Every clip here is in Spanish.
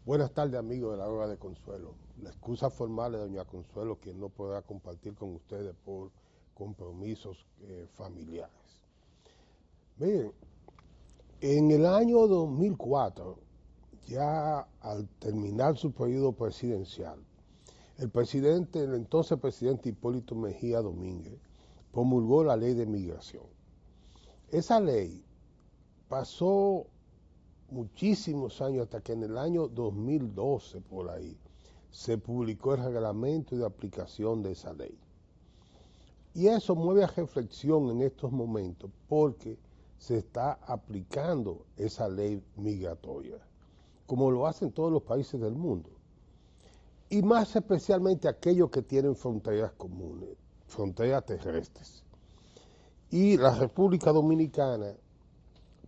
Buenas tardes, amigos de la Hora de Consuelo. La excusa formal de doña Consuelo, quien no podrá compartir con ustedes por compromisos familiares. Miren, en el año 2004, ya al terminar su periodo presidencial, el entonces presidente Hipólito Mejía Domínguez, promulgó la ley de migración. Esa ley pasó muchísimos años hasta que en el año 2012, por ahí, se publicó el reglamento de aplicación de esa ley. Y eso mueve a reflexión en estos momentos porque se está aplicando esa ley migratoria, como lo hacen todos los países del mundo. Y más especialmente aquellos que tienen fronteras comunes, fronteras terrestres. Y la República Dominicana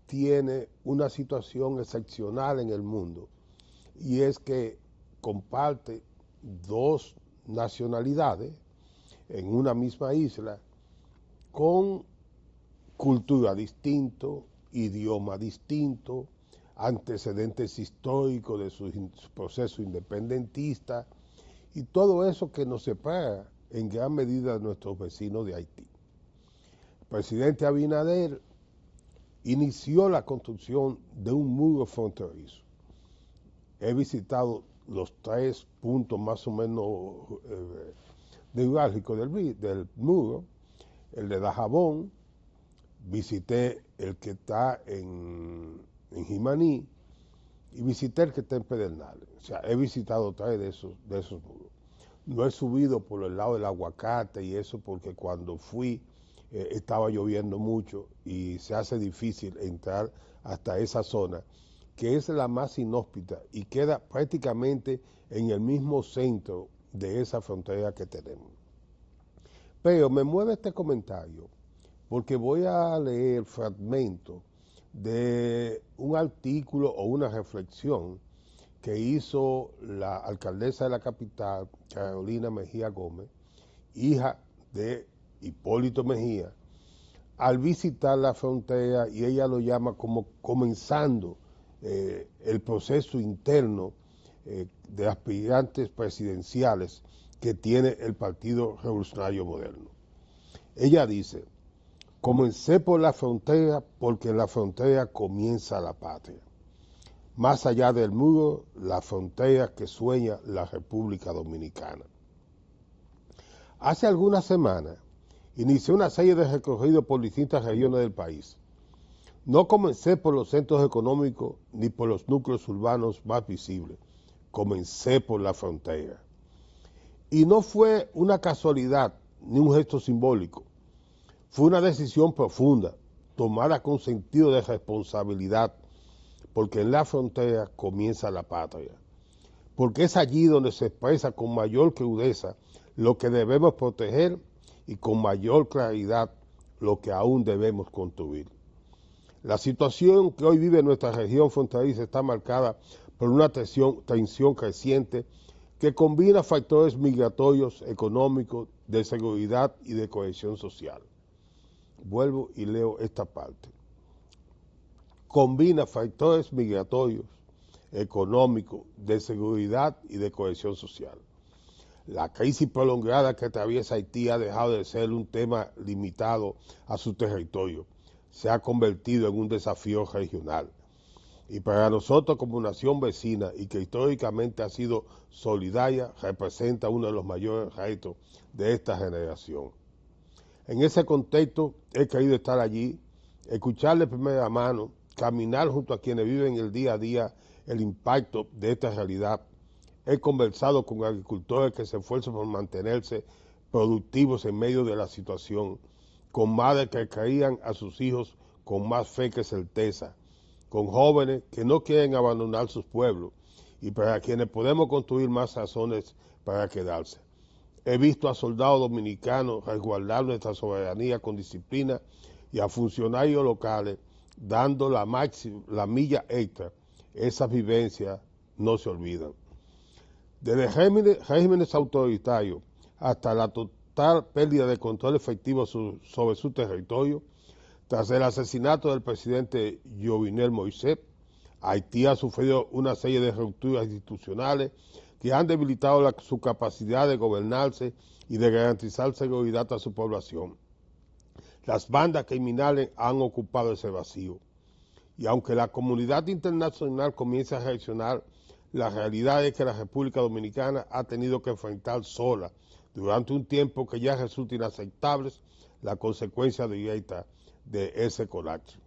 tiene una situación excepcional en el mundo, y es que comparte dos nacionalidades en una misma isla con cultura distinto, idioma distinto, antecedentes históricos de su proceso independentista y todo eso que nos separa en gran medida de nuestros vecinos de Haití. El presidente Abinader inició la construcción de un muro fronterizo. He visitado los 3 puntos más o menos neurálgicos del muro, el de Dajabón, visité el que está en Jimaní y visité el que está en Pedernales. O sea, he visitado 3 de esos muros. No he subido por el lado del aguacate y eso porque cuando fui estaba lloviendo mucho y se hace difícil entrar hasta esa zona, que es la más inhóspita y queda prácticamente en el mismo centro de esa frontera que tenemos. Pero me mueve este comentario porque voy a leer fragmentos de un artículo o una reflexión que hizo la alcaldesa de la capital, Carolina Mejía Gómez, hija de Hipólito Mejía, al visitar la frontera, y ella lo llama como comenzando el proceso interno de aspirantes presidenciales que tiene el Partido Revolucionario Moderno. Ella dice: comencé por la frontera porque en la frontera comienza la patria. Más allá del muro, la frontera que sueña la República Dominicana. Hace algunas semanas inicié una serie de recorridos por distintas regiones del país. No comencé por los centros económicos ni por los núcleos urbanos más visibles. Comencé por la frontera. Y no fue una casualidad ni un gesto simbólico. Fue una decisión profunda, tomada con sentido de responsabilidad, porque en la frontera comienza la patria. Porque es allí donde se expresa con mayor crudeza lo que debemos proteger y con mayor claridad lo que aún debemos construir. La situación que hoy vive nuestra región fronteriza está marcada por una tensión creciente que combina factores migratorios, económicos, de seguridad y de cohesión social. Vuelvo y leo esta parte. Combina factores migratorios, económicos, de seguridad y de cohesión social. La crisis prolongada que atraviesa Haití ha dejado de ser un tema limitado a su territorio. Se ha convertido en un desafío regional. Y para nosotros como nación vecina y que históricamente ha sido solidaria, representa uno de los mayores retos de esta generación. En ese contexto he querido estar allí, escuchar de primera mano, caminar junto a quienes viven el día a día el impacto de esta realidad. He conversado con agricultores que se esfuerzan por mantenerse productivos en medio de la situación, con madres que crían a sus hijos con más fe que certeza, con jóvenes que no quieren abandonar sus pueblos y para quienes podemos construir más razones para quedarse. He visto a soldados dominicanos resguardar nuestra soberanía con disciplina y a funcionarios locales dando la milla extra. Esas vivencias no se olvidan. Desde regímenes autoritarios hasta la total pérdida de control efectivo sobre su territorio, tras el asesinato del presidente Jovenel Moïse, Haití ha sufrido una serie de rupturas institucionales que han debilitado su capacidad de gobernarse y de garantizar seguridad a su población. Las bandas criminales han ocupado ese vacío. Y aunque la comunidad internacional comienza a reaccionar, la realidad es que la República Dominicana ha tenido que enfrentar sola, durante un tiempo que ya resulta inaceptable, la consecuencia directa de ese colapso.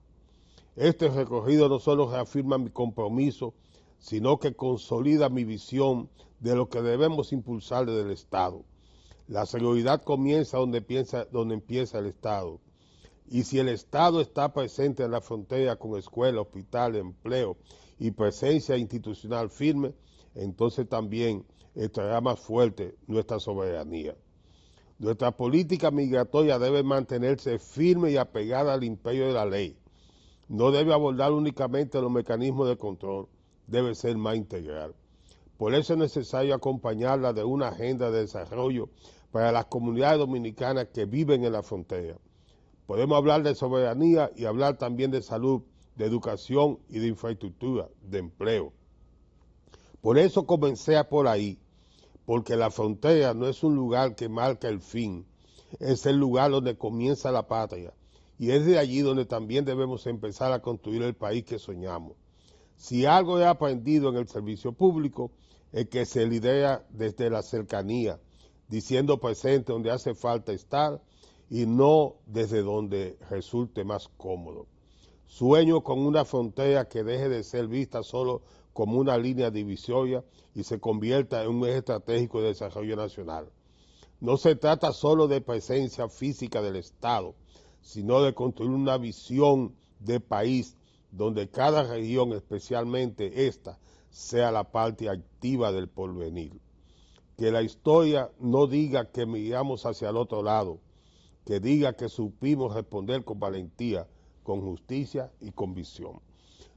Este recorrido no solo reafirma mi compromiso, sino que consolida mi visión de lo que debemos impulsar desde el Estado. La seguridad comienza donde empieza el Estado. Y si el Estado está presente en la frontera con escuelas, hospitales, empleo y presencia institucional firme, entonces también estará más fuerte nuestra soberanía. Nuestra política migratoria debe mantenerse firme y apegada al imperio de la ley. No debe abordar únicamente los mecanismos de control, debe ser más integral. Por eso es necesario acompañarla de una agenda de desarrollo para las comunidades dominicanas que viven en la frontera. Podemos hablar de soberanía y hablar también de salud, de educación y de infraestructura, de empleo. Por eso comencé por ahí, porque la frontera no es un lugar que marca el fin, es el lugar donde comienza la patria, y es de allí donde también debemos empezar a construir el país que soñamos. Si algo he aprendido en el servicio público, es que se lidera desde la cercanía, diciendo presente donde hace falta estar, y no desde donde resulte más cómodo. Sueño con una frontera que deje de ser vista solo como una línea divisoria y se convierta en un eje estratégico de desarrollo nacional. No se trata solo de presencia física del Estado, sino de construir una visión de país donde cada región, especialmente esta, sea la parte activa del porvenir. Que la historia no diga que miramos hacia el otro lado, que diga que supimos responder con valentía, con justicia y con visión.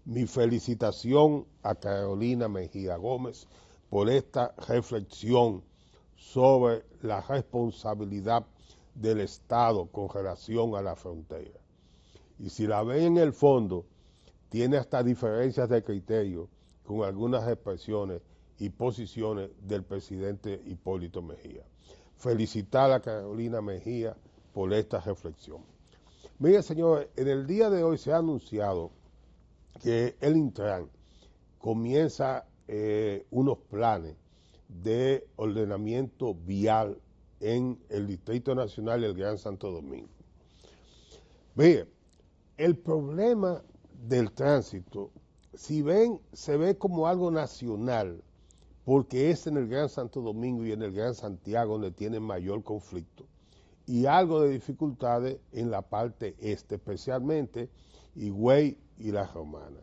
Mi felicitación a Carolina Mejía Gómez por esta reflexión sobre la responsabilidad del Estado con relación a la frontera. Y si la ven en el fondo, tiene hasta diferencias de criterio con algunas expresiones y posiciones del presidente Hipólito Mejía. Felicitar a Carolina Mejía por esta reflexión. Mire, señores, en el día de hoy se ha anunciado que el Intran comienza unos planes de ordenamiento vial en el Distrito Nacional del Gran Santo Domingo. Mire, el problema del tránsito, si ven, se ve como algo nacional, porque es en el Gran Santo Domingo y en el Gran Santiago donde tienen mayor conflicto, y algo de dificultades en la parte este, especialmente Higüey y La Romana.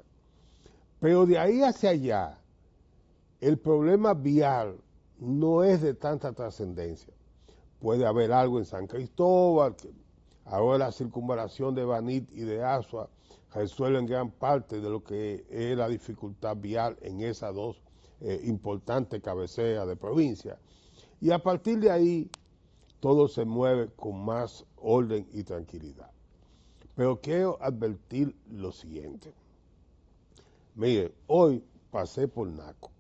Pero de ahí hacia allá, el problema vial no es de tanta trascendencia. Puede haber algo en San Cristóbal, que ahora la circunvalación de Banit y de Asua resuelven gran parte de lo que es la dificultad vial en esas dos importantes cabeceras de provincia. Y a partir de ahí, todo se mueve con más orden y tranquilidad. Pero quiero advertir lo siguiente. Mire, hoy pasé por Naco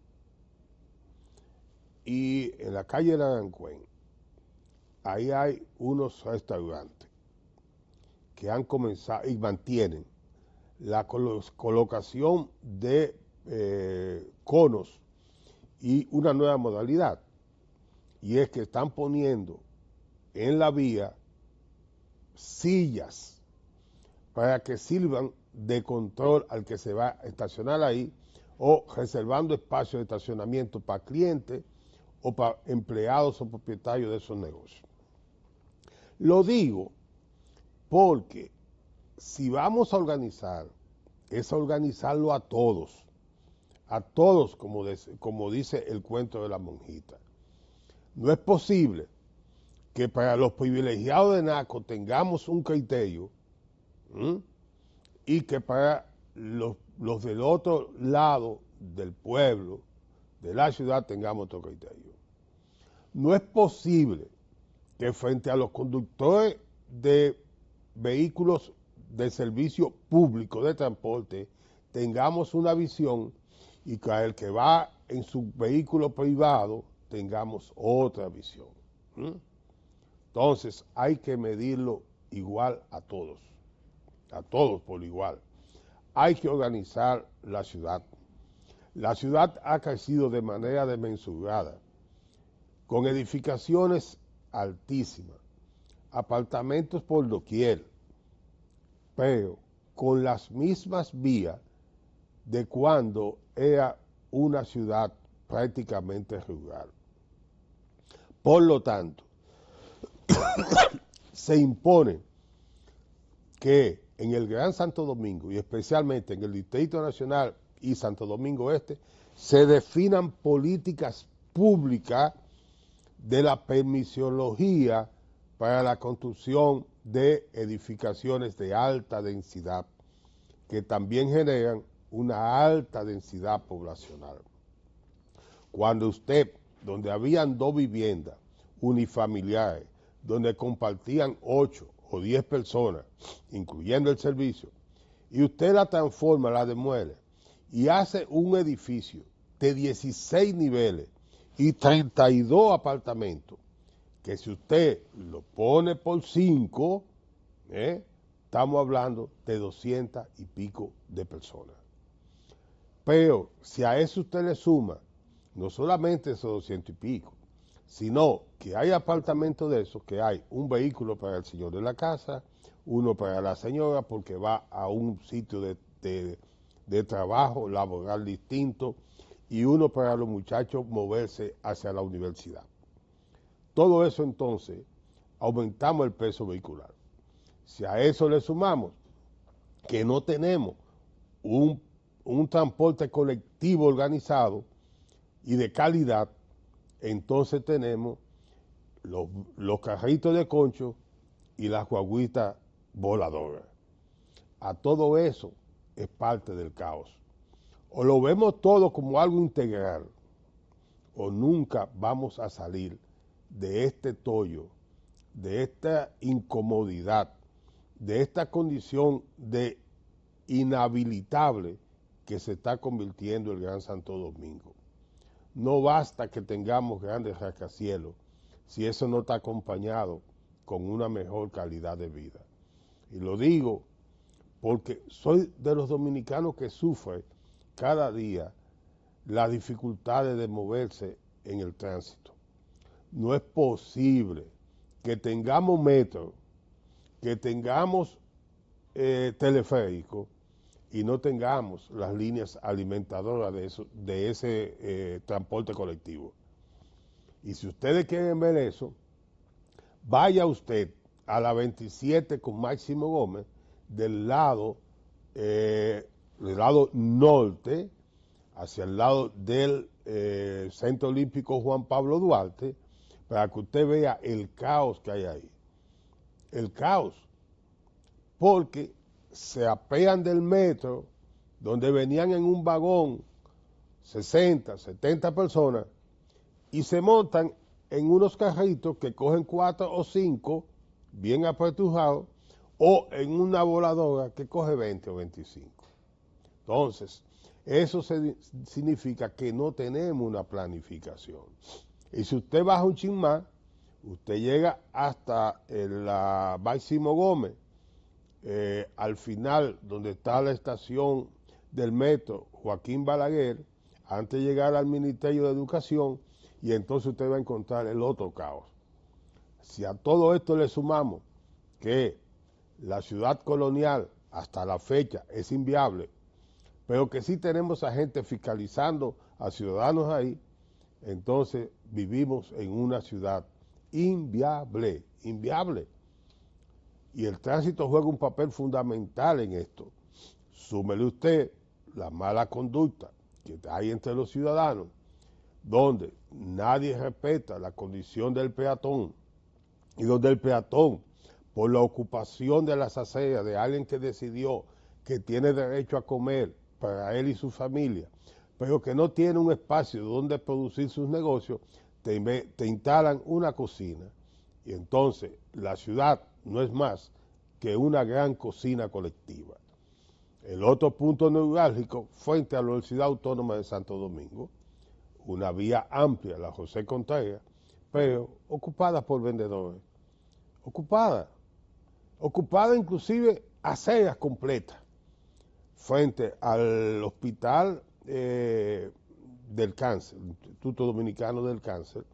y en la calle de Arancuén, ahí hay unos restaurantes que han comenzado y mantienen la colocación de conos y una nueva modalidad, y es que están poniendo en la vía sillas para que sirvan de control al que se va a estacionar ahí, o reservando espacios de estacionamiento para clientes o para empleados o propietarios de esos negocios. Lo digo porque si vamos a organizar, es organizarlo a todos, como dice el cuento de la monjita. No es posible que para los privilegiados de Naco tengamos un criterio y que para los del otro lado del pueblo, de la ciudad, tengamos otro criterio. No es posible que frente a los conductores de vehículos de servicio público de transporte tengamos una visión y que el que va en su vehículo privado tengamos otra visión. Entonces hay que medirlo igual a todos por igual. Hay que organizar la ciudad. La ciudad ha crecido de manera desmesurada, con edificaciones altísimas, apartamentos por doquier, pero con las mismas vías de cuando era una ciudad prácticamente rural. Por lo tanto, se impone que en el Gran Santo Domingo y especialmente en el Distrito Nacional y Santo Domingo Este se definan políticas públicas de la permisología para la construcción de edificaciones de alta densidad que también generan una alta densidad poblacional. Cuando usted, donde habían 2 viviendas unifamiliares, donde compartían 8 o 10 personas, incluyendo el servicio, y usted la transforma, la demuele, y hace un edificio de 16 niveles y 32 apartamentos, que si usted lo pone por 5, estamos hablando de 200 y pico de personas. Pero si a eso usted le suma no solamente esos 200 y pico, sino que hay apartamentos de esos, que hay un vehículo para el señor de la casa, uno para la señora porque va a un sitio de trabajo laboral distinto, y uno para los muchachos moverse hacia la universidad. Todo eso entonces aumentamos el peso vehicular. Si a eso le sumamos que no tenemos un transporte colectivo organizado y de calidad, entonces tenemos los carritos de concho y las guaguitas voladoras. A todo eso es parte del caos. O lo vemos todo como algo integral, o nunca vamos a salir de este tollo, de esta incomodidad, de esta condición de inhabilitable que se está convirtiendo el Gran Santo Domingo. No basta que tengamos grandes rascacielos si eso no está acompañado con una mejor calidad de vida. Y lo digo porque soy de los dominicanos que sufren cada día las dificultades de moverse en el tránsito. No es posible que tengamos metro, que tengamos teleférico y no tengamos las líneas alimentadoras de ese transporte colectivo. Y si ustedes quieren ver eso, vaya usted a la 27 con Máximo Gómez del lado norte, hacia el lado del Centro Olímpico Juan Pablo Duarte, para que usted vea el caos que hay ahí. El caos. Porque se apean del metro, donde venían en un vagón 60, 70 personas, y se montan en unos carritos que cogen 4 o 5, bien apretujados, o en una voladora que coge 20 o 25. Entonces, eso significa que no tenemos una planificación. Y si usted baja un chin más, usted llega hasta la Máximo Gómez, al final, donde está la estación del metro Joaquín Balaguer, antes de llegar al Ministerio de Educación, y entonces usted va a encontrar el otro caos. Si a todo esto le sumamos que la ciudad colonial hasta la fecha es inviable, pero que sí tenemos a gente fiscalizando a ciudadanos ahí, entonces vivimos en una ciudad inviable. Y el tránsito juega un papel fundamental en esto. Súmele usted la mala conducta que hay entre los ciudadanos, donde nadie respeta la condición del peatón, y donde el peatón, por la ocupación de las aceras de alguien que decidió que tiene derecho a comer para él y su familia, pero que no tiene un espacio donde producir sus negocios, te instalan una cocina. Y entonces la ciudad no es más que una gran cocina colectiva. El otro punto neurálgico, frente a la Universidad Autónoma de Santo Domingo, una vía amplia, la José Contreras, pero ocupada por vendedores, ocupada, ocupada inclusive aceras completas, frente al hospital del cáncer, el Instituto Dominicano del Cáncer.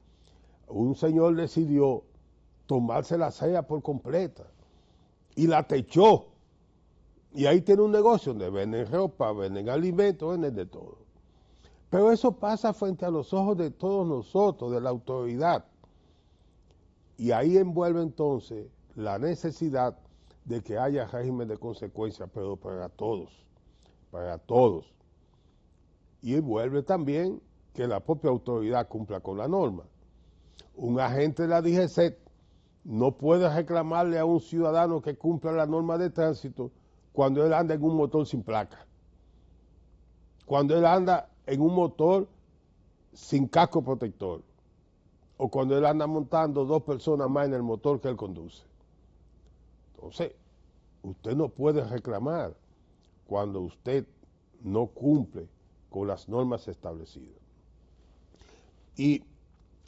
Un señor decidió tomarse la acera por completa y la techó. Y ahí tiene un negocio donde venden ropa, venden alimentos, venden de todo. Pero eso pasa frente a los ojos de todos nosotros, de la autoridad. Y ahí envuelve entonces la necesidad de que haya régimen de consecuencias, pero para todos, para todos. Y envuelve también que la propia autoridad cumpla con la norma. Un agente de la DGCET no puede reclamarle a un ciudadano que cumpla la norma de tránsito cuando él anda en un motor sin placa, cuando él anda en un motor sin casco protector, o cuando él anda montando 2 personas más en el motor que él conduce. Entonces, usted no puede reclamar cuando usted no cumple con las normas establecidas. Y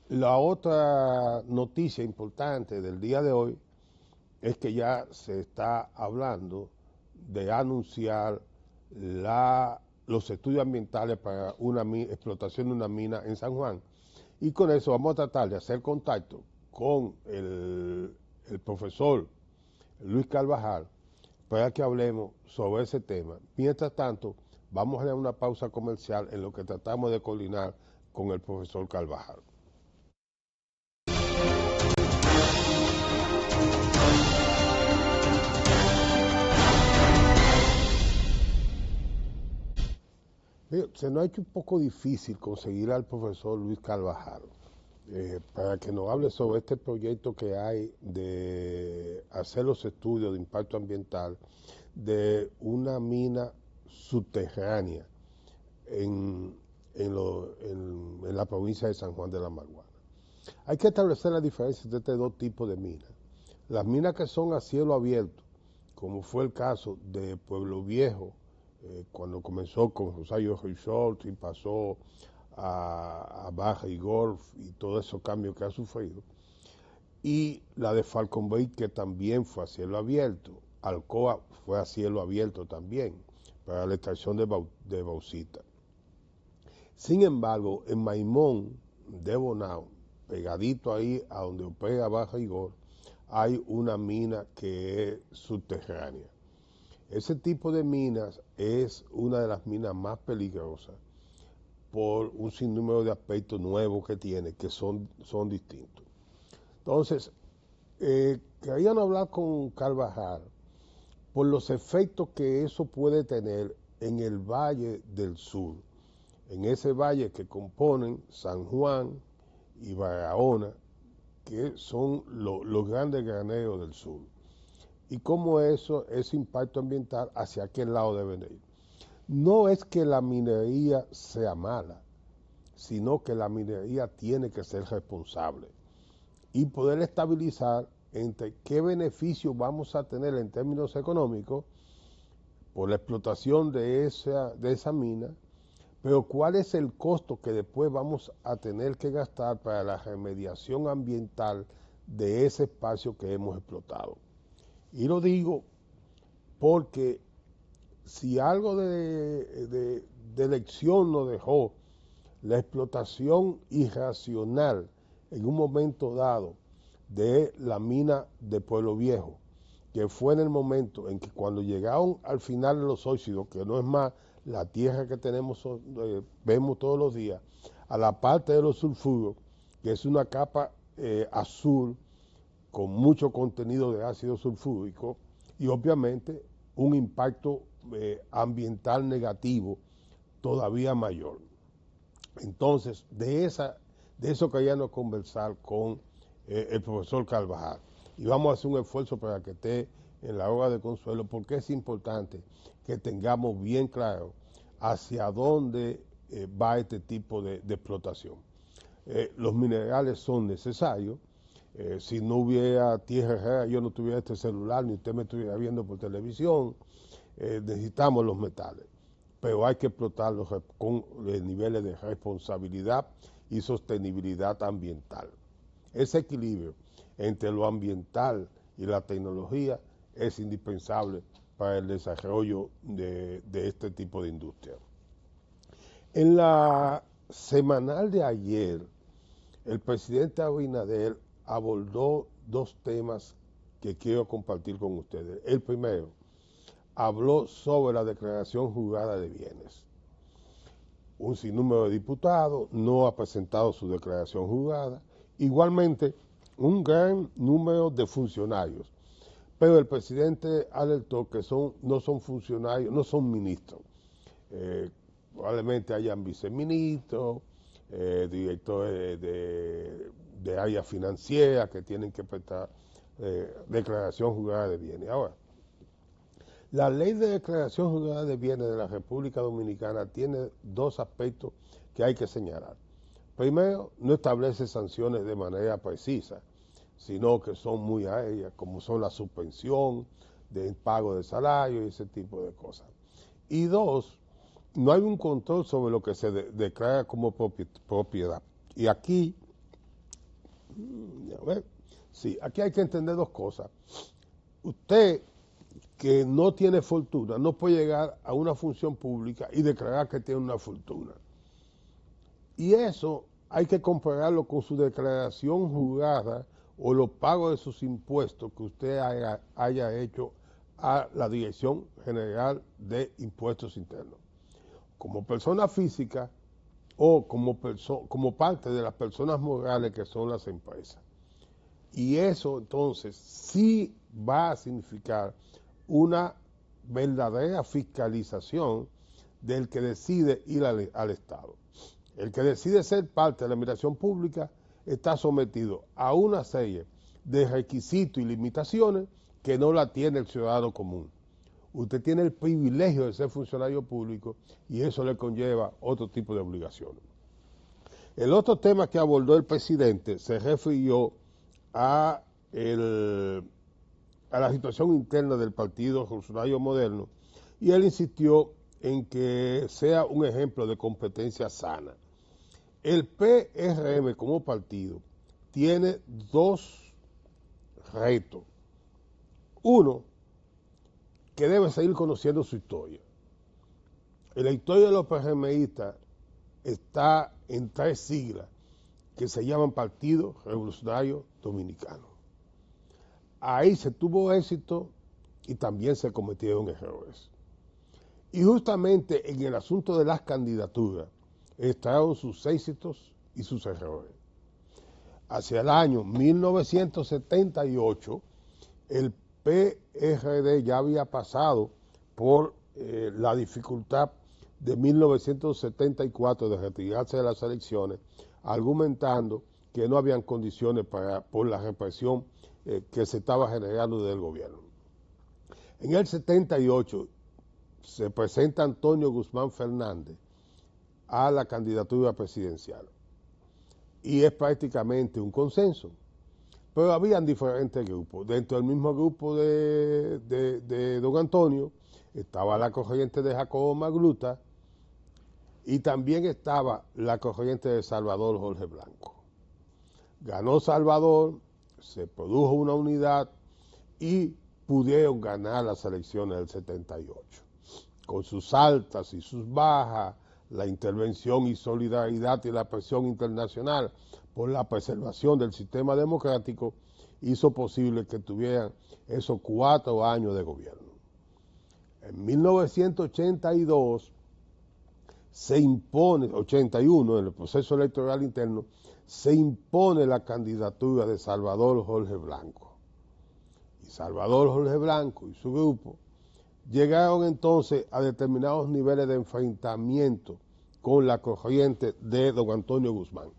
la otra noticia importante del día de hoy es que ya se está hablando de anunciar los estudios ambientales para una explotación de una mina en San Juan. Y con eso vamos a tratar de hacer contacto con el profesor Luis Carvajal para que hablemos sobre ese tema. Mientras tanto, vamos a dar una pausa comercial en lo que tratamos de coordinar con el profesor Carvajal. Se nos ha hecho un poco difícil conseguir al profesor Luis Carvajal para que nos hable sobre este proyecto que hay de hacer los estudios de impacto ambiental de una mina subterránea en la provincia de San Juan de la Maguana. Hay que establecer la diferencia entre estos dos tipos de minas. Las minas que son a cielo abierto, como fue el caso de Pueblo Viejo, cuando comenzó con Rosario Resort y pasó a Baja y Golf y todos esos cambios que ha sufrido, y la de Falcon Bay, que también fue a cielo abierto. Alcoa fue a cielo abierto también para la extracción de bauxita. Sin embargo, en Maimón de Bonao, pegadito ahí a donde opera Baja y Golf, hay una mina que es subterránea. Ese tipo de minas es una de las minas más peligrosas por un sinnúmero de aspectos nuevos que tiene, que son distintos. Entonces, querían hablar con Carvajal por los efectos que eso puede tener en el Valle del Sur, en ese valle que componen San Juan y Barahona, que son los grandes graneros del sur, y cómo ese impacto ambiental hacia aquel lado debe ir. No es que la minería sea mala, sino que la minería tiene que ser responsable y poder estabilizar entre qué beneficios vamos a tener en términos económicos por la explotación de esa mina, pero cuál es el costo que después vamos a tener que gastar para la remediación ambiental de ese espacio que hemos explotado. Y lo digo porque si algo de lección nos dejó la explotación irracional en un momento dado de la mina de Pueblo Viejo, que fue en el momento en que cuando llegaron al final de los óxidos, que no es más la tierra que vemos todos los días, a la parte de los sulfuros, que es una capa azul con mucho contenido de ácido sulfúrico y obviamente un impacto ambiental negativo todavía mayor. Entonces, de eso queríamos conversar con el profesor Carvajal. Y vamos a hacer un esfuerzo para que esté en la hora de consuelo, porque es importante que tengamos bien claro hacia dónde va este tipo de explotación. Los minerales son necesarios. Si no hubiera tierra rara, yo no tuviera este celular, ni usted me estuviera viendo por televisión. necesitamos los metales, pero hay que explotarlos con niveles de responsabilidad y sostenibilidad ambiental. Ese equilibrio entre lo ambiental y la tecnología es indispensable para el desarrollo de este tipo de industria. En la semanal de ayer, el presidente Abinader abordó dos temas que quiero compartir con ustedes. El primero, habló sobre la declaración jurada de bienes. Un sinnúmero de diputados no ha presentado su declaración jurada. Igualmente, un gran número de funcionarios. Pero el presidente alertó que no son funcionarios, no son ministros. Probablemente hayan viceministros, directores de área financiera que tienen que prestar declaración jurada de bienes. Ahora, la ley de declaración jurada de bienes de la República Dominicana tiene dos aspectos que hay que señalar. Primero, no establece sanciones de manera precisa, sino que son muy aéreas, como son la suspensión del pago de salario y ese tipo de cosas. Y dos, no hay un control sobre lo que se declara como propiedad. Y aquí, aquí hay que entender dos cosas. Usted que no tiene fortuna no puede llegar a una función pública y declarar que tiene una fortuna. Y eso hay que compararlo con su declaración jurada o los pagos de sus impuestos que usted haya hecho a la Dirección General de Impuestos Internos. Como persona física o como parte de las personas morales que son las empresas. Y eso entonces sí va a significar una verdadera fiscalización del que decide ir al Estado. El que decide ser parte de la administración pública está sometido a una serie de requisitos y limitaciones que no la tiene el ciudadano común. Usted tiene el privilegio de ser funcionario público y eso le conlleva otro tipo de obligaciones. El otro tema que abordó el presidente se refirió a la situación interna del Partido Revolucionario Moderno y él insistió en que sea un ejemplo de competencia sana. El PRM como partido tiene dos retos. Uno, que debe seguir conociendo su historia. La historia de los PRMistas está en tres siglas que se llaman Partido Revolucionario Dominicano. Ahí se tuvo éxito y también se cometieron errores. Y justamente en el asunto de las candidaturas estaban sus éxitos y sus errores. Hacia el año 1978, el PRD ya había pasado por la dificultad de 1974 de retirarse de las elecciones, argumentando que no habían condiciones por la represión que se estaba generando del gobierno. En el 78 se presenta Antonio Guzmán Fernández a la candidatura presidencial y es prácticamente un consenso, pero habían diferentes grupos. Dentro del mismo grupo de don Antonio estaba la corriente de Jacobo Magluta y también estaba la corriente de Salvador Jorge Blanco. Ganó Salvador, se produjo una unidad y pudieron ganar las elecciones del 78. Con sus altas y sus bajas, la intervención y solidaridad y la presión internacional por la preservación del sistema democrático hizo posible que tuvieran esos 4 años de gobierno. En 1982 se impone, 81 en el proceso electoral interno, se impone la candidatura de Salvador Jorge Blanco. Y Salvador Jorge Blanco y su grupo llegaron entonces a determinados niveles de enfrentamiento con la corriente de don Antonio Guzmán.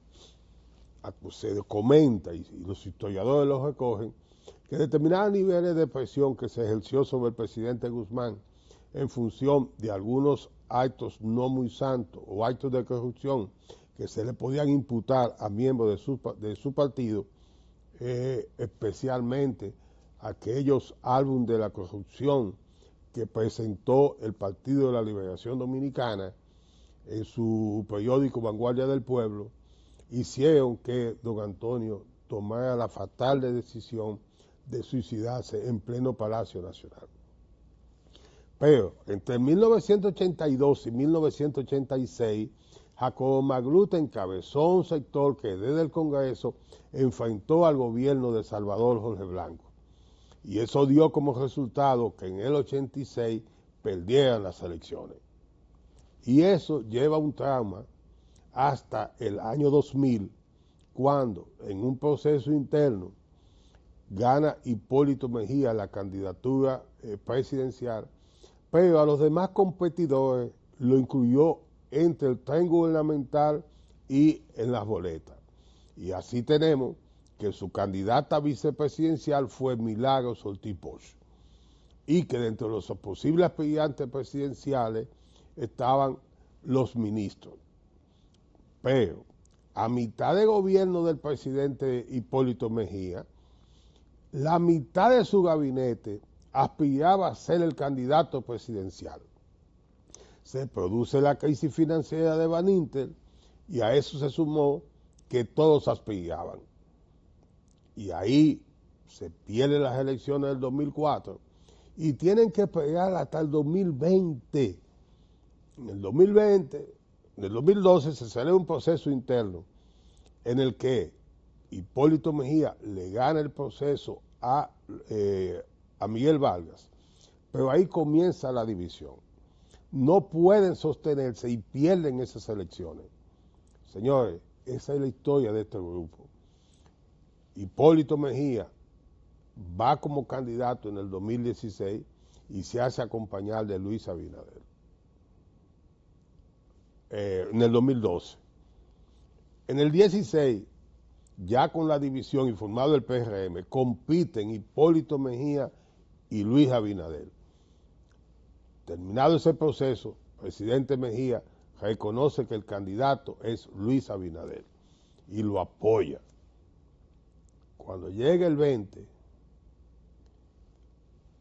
Se comenta, y los historiadores lo recogen, que determinados niveles de presión que se ejerció sobre el presidente Guzmán en función de algunos actos no muy santos o actos de corrupción que se le podían imputar a miembros de su partido, especialmente aquellos álbumes de la corrupción que presentó el Partido de la Liberación Dominicana en su periódico Vanguardia del Pueblo, hicieron que don Antonio tomara la fatal decisión de suicidarse en pleno Palacio Nacional. Pero entre 1982 y 1986, Jacobo Magluta encabezó un sector que desde el Congreso enfrentó al gobierno de Salvador Jorge Blanco. Y eso dio como resultado que en el 86 perdieran las elecciones. Y eso lleva un trauma hasta el año 2000, cuando en un proceso interno gana Hipólito Mejía la candidatura presidencial, pero a los demás competidores lo incluyó entre el tren gubernamental y en las boletas. Y así tenemos que su candidata vicepresidencial fue Milagros Ortiz Bosch, y que dentro de los posibles aspirantes presidenciales estaban los ministros. Pero a mitad de gobierno del presidente Hipólito Mejía, la mitad de su gabinete aspiraba a ser el candidato presidencial. Se produce la crisis financiera de Baninter y a eso se sumó que todos aspiraban. Y ahí se pierden las elecciones del 2004 y tienen que esperar hasta el 2020. En el 2012 se celebra un proceso interno en el que Hipólito Mejía le gana el proceso a Miguel Vargas, pero ahí comienza la división. No pueden sostenerse y pierden esas elecciones. Señores, esa es la historia de este grupo. Hipólito Mejía va como candidato en el 2016 y se hace acompañar de Luis Abinader. En el 2012. En el 16, ya con la división y formado el PRM, compiten Hipólito Mejía y Luis Abinader. Terminado ese proceso, el presidente Mejía reconoce que el candidato es Luis Abinader y lo apoya. Cuando llega el 20,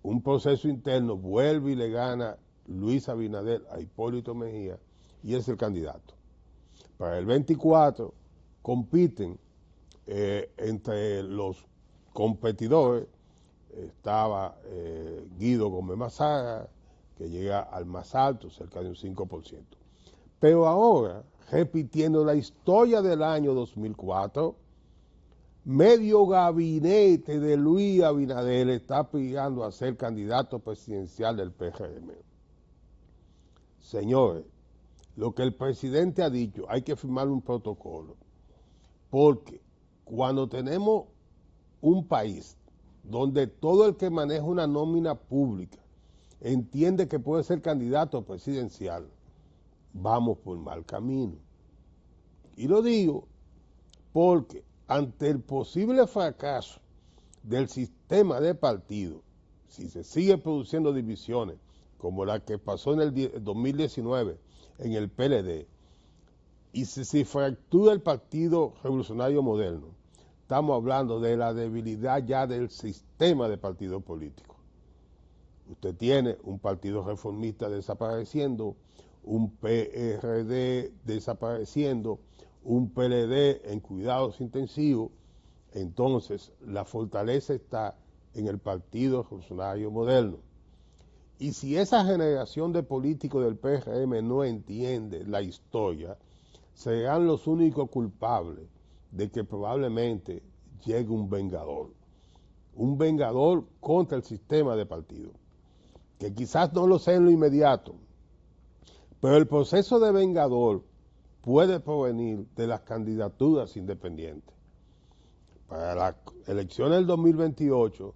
un proceso interno vuelve y le gana Luis Abinader a Hipólito Mejía y es el candidato. Para el 24 compiten entre los competidores, estaba Guido Gómez Mazara, que llega al más alto, cerca de un 5%. Pero ahora, repitiendo la historia del año 2004, medio gabinete de Luis Abinader está aspirando a ser candidato presidencial del PRM. Señores, lo que el presidente ha dicho, hay que firmar un protocolo, porque cuando tenemos un país donde todo el que maneja una nómina pública entiende que puede ser candidato presidencial, vamos por mal camino. Y lo digo porque ante el posible fracaso del sistema de partido, si se sigue produciendo divisiones como la que pasó en el 2019 en el PLD, y si se fractura el Partido Revolucionario Moderno, estamos hablando de la debilidad ya del sistema de partido político. Usted tiene un partido reformista desapareciendo, un PRD desapareciendo, un PLD en cuidados intensivos. Entonces la fortaleza está en el Partido Revolucionario Moderno. Y si esa generación de políticos del PRM no entiende la historia, serán los únicos culpables de que probablemente llegue un vengador contra el sistema de partido, que quizás no lo sea en lo inmediato, pero el proceso de vengador puede provenir de las candidaturas independientes. Para las elecciones del 2028,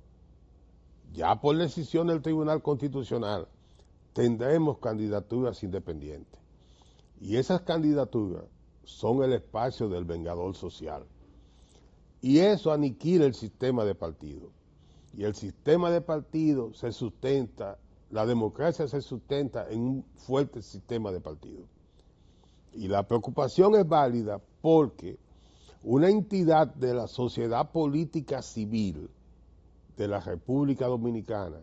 ya por decisión del Tribunal Constitucional, tendremos candidaturas independientes. Y esas candidaturas son el espacio del vengador social. Y eso aniquila el sistema de partido. Y el sistema de partido se sustenta, la democracia se sustenta en un fuerte sistema de partido. Y la preocupación es válida porque una entidad de la sociedad política civil de la República Dominicana,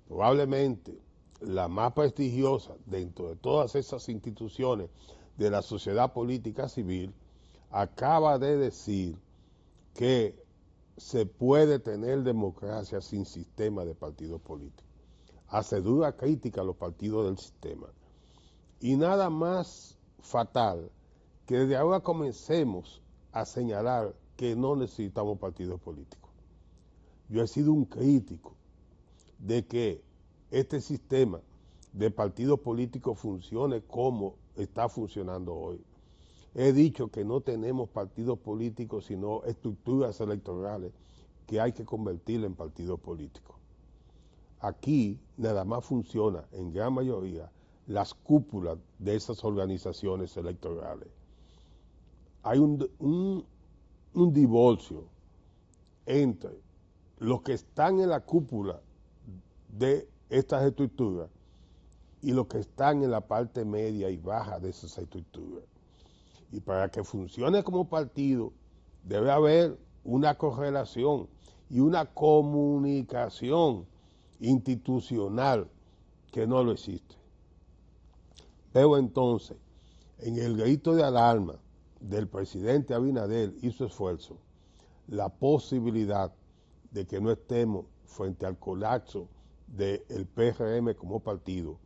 probablemente la más prestigiosa dentro de todas esas instituciones de la sociedad política civil, acaba de decir que se puede tener democracia sin sistema de partidos políticos. Hace dura crítica a los partidos del sistema. Y nada más fatal que desde ahora comencemos a señalar que no necesitamos partidos políticos. Yo he sido un crítico de que este sistema de partidos políticos funcione como está funcionando hoy. He dicho que no tenemos partidos políticos, sino estructuras electorales que hay que convertir en partidos políticos. Aquí nada más funciona, en gran mayoría, las cúpulas de esas organizaciones electorales. Hay un divorcio entre los que están en la cúpula de estas estructuras y los que están en la parte media y baja de esas estructuras. Y para que funcione como partido, debe haber una correlación y una comunicación institucional que no lo existe. Veo entonces en el grito de alarma del presidente Abinader y su esfuerzo la posibilidad de que no estemos frente al colapso del PRM como partido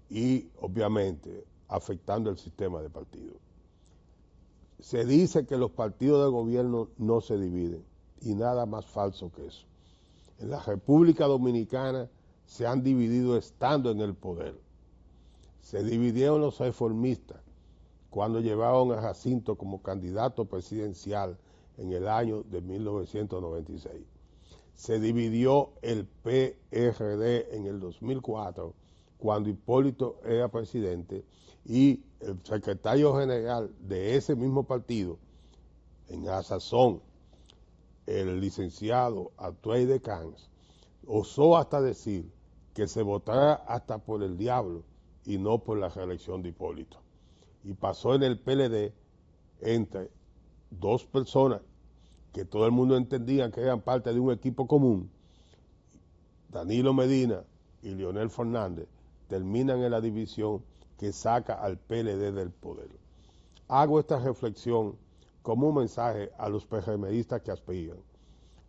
y obviamente afectando el sistema de partidos. Se dice que los partidos de gobierno no se dividen y nada más falso que eso. En la República Dominicana se han dividido estando en el poder. Se dividieron los reformistas cuando llevaron a Jacinto como candidato presidencial en el año de 1996. Se dividió el PRD en el 2004 cuando Hipólito era presidente y el secretario general de ese mismo partido, en la sazón, el licenciado Atuey de Cans, osó hasta decir que se votara hasta por el diablo y no por la reelección de Hipólito. Y pasó en el PLD entre dos personas que todo el mundo entendía que eran parte de un equipo común, Danilo Medina y Leonel Fernández, terminan en la división que saca al PLD del poder. Hago esta reflexión como un mensaje a los PRMistas que aspiran.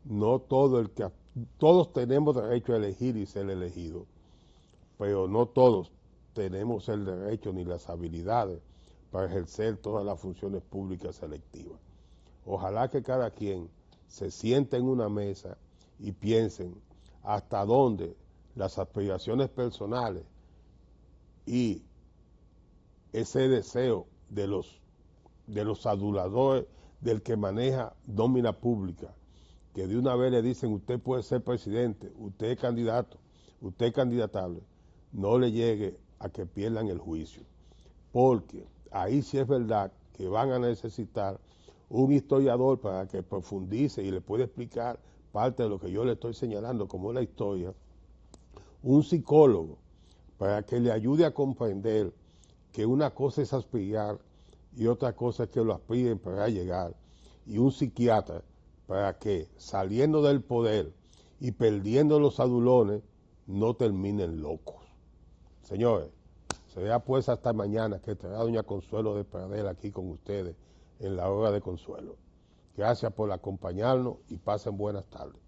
No todos tenemos derecho a elegir y ser elegidos, pero no todos tenemos el derecho ni las habilidades para ejercer todas las funciones públicas selectivas. Ojalá que cada quien se siente en una mesa y piensen hasta dónde las aspiraciones personales y ese deseo de los aduladores del que maneja nómina pública, que de una vez le dicen usted puede ser presidente, usted es candidato, usted es candidatable, no le llegue a que pierdan el juicio, porque ahí sí es verdad que van a necesitar un historiador para que profundice y le pueda explicar parte de lo que yo le estoy señalando como la historia, un psicólogo para que le ayude a comprender que una cosa es aspirar y otra cosa es que lo aspiren para llegar, y un psiquiatra para que saliendo del poder y perdiendo los adulones no terminen locos. Señores, será pues hasta mañana que estará doña Consuelo de Pradera aquí con ustedes en la hora de consuelo. Gracias por acompañarnos y pasen buenas tardes.